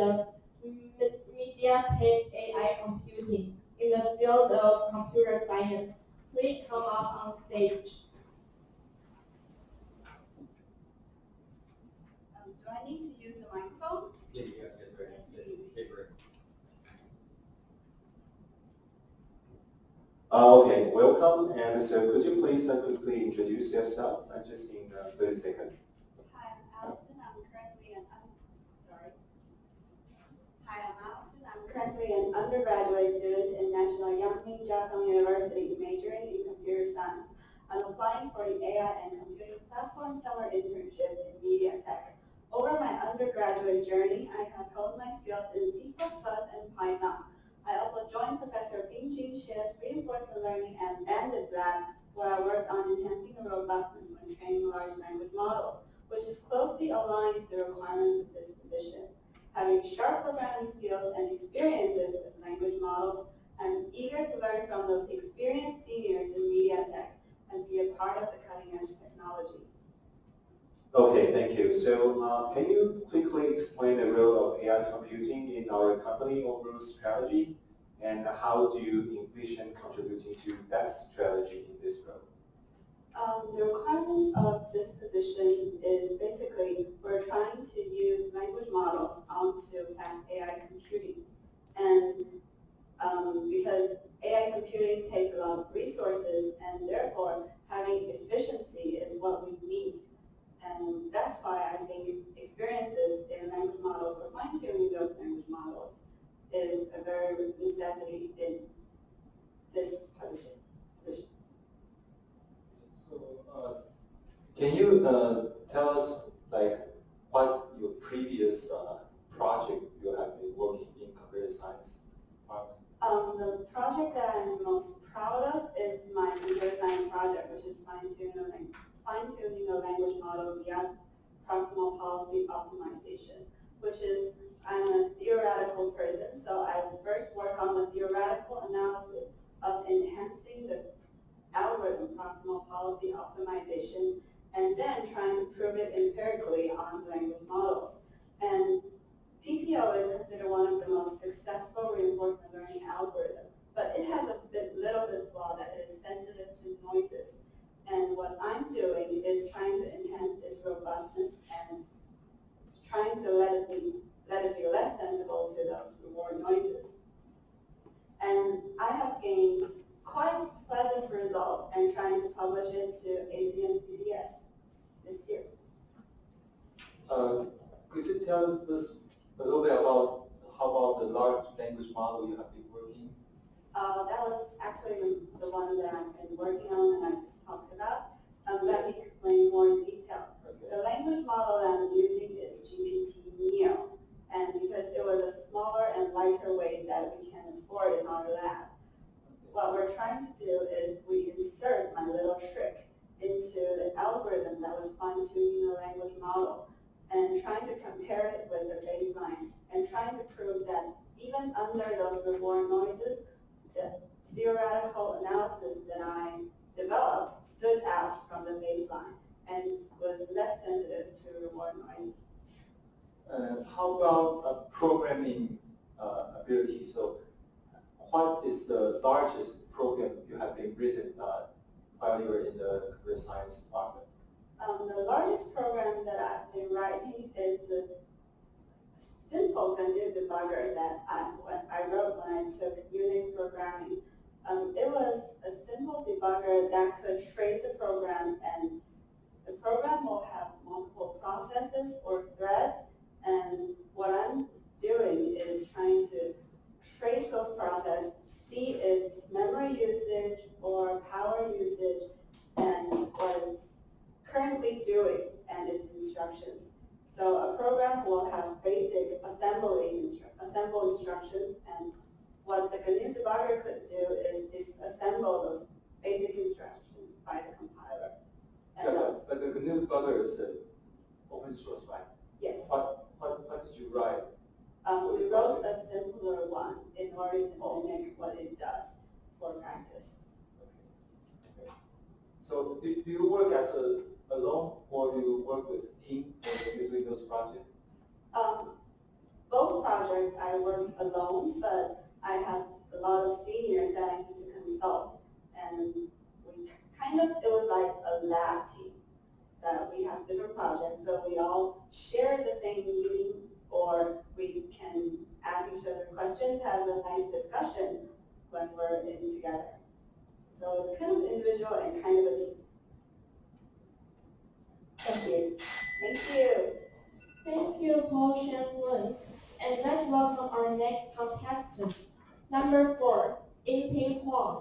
the MediaTek AI computing in the field of computer science. Please come up on stage. Do I need to use the microphone? Yes, Okay, welcome. And so could you please quickly introduce yourself, just in 30 seconds? Hi, I'm Allison. I'm currently an undergraduate student in National Yangming Jiaotong University, majoring in computer science. I'm applying for the AI and computing platform summer internship in MediaTek. Over my undergraduate journey, I have honed my skills in C++ and Python. I also joined Professor Bingjing Xie's reinforcement learning and bandits lab, where I worked on enhancing the robustness when training large language models, which is closely aligned to the requirements of this position. Having sharp programming skills and experiences with language models, I'm eager to learn from those experienced seniors in MediaTek and be a part of the cutting-edge technology. Okay, thank you. So can you quickly explain the role of AI computing in our company overall strategy, and how do you envision contributing to that strategy in this role? The requirements of this position is basically we're trying to use language models onto fast AI computing. And because AI computing takes a lot of resources, and therefore having efficiency is what we need. And that's why I think experiences in language models or fine-tuning those language models is a very necessity in this position. So, can you tell us what your previous project you have been working in computer science department? The project that I'm most proud of is my computer science project, which is fine-tuning the language model via proximal policy optimization, which is, I'm a theoretical person, so I first work on the theoretical analysis of enhancing the algorithm proximal policy optimization, and then trying to prove it empirically on language models. And PPO is considered one of the most successful reinforcement learning algorithms, but it has a little bit flaw that it is sensitive to noises. And what I'm doing is trying to enhance its robustness and trying to let it be less sensible to those reward noises. And I have gained quite pleasant results and trying to publish it to ACM/CCS this year. Could you tell us a little bit about how about the large language model you have been working? That was actually the one that I've been working on and I just talked about. Let me explain more in detail. Okay. The language model that I'm using is GPT-NEO, and because it was a smaller and lighter weight that we can afford in our lab. What we're trying to do is we insert my little trick into the algorithm that was fine-tuning the language model and trying to compare it with the baseline and trying to prove that even under those reward noises, the theoretical analysis that I developed stood out from the baseline and was less sensitive to reward noises. How about programming ability? So what is the largest program you have been written while you were in the computer science department? The largest program that I've been writing is the simple GNU debugger that I wrote when I took Unix programming. It was a simple debugger that could trace the program, and the program will have multiple processes or threads, and what I'm doing is trying to trace those processes, see its memory usage or power usage, and what it's currently doing and its instructions. So a program will have basic assemble instructions, and what the GNU debugger could do is disassemble those basic instructions by the compiler. Yeah, but the GNU debugger is open source, right? Yes. What did you write? We wrote a simpler one in order to mimic what it does for practice. Okay. So do you work as alone, or do you work with a team when you're doing those projects? Both project, I work alone, but I have a lot of seniors that I need to consult. And it was like a lab team that we have different projects, but we all share the same meeting, or we can ask each other questions, have a nice discussion when we're in together. So it's kind of individual and kind of a team. Thank you. Thank you. Thank you, Paul Shan-Wen. And let's welcome our next contestant, number 4, In Ping Huang.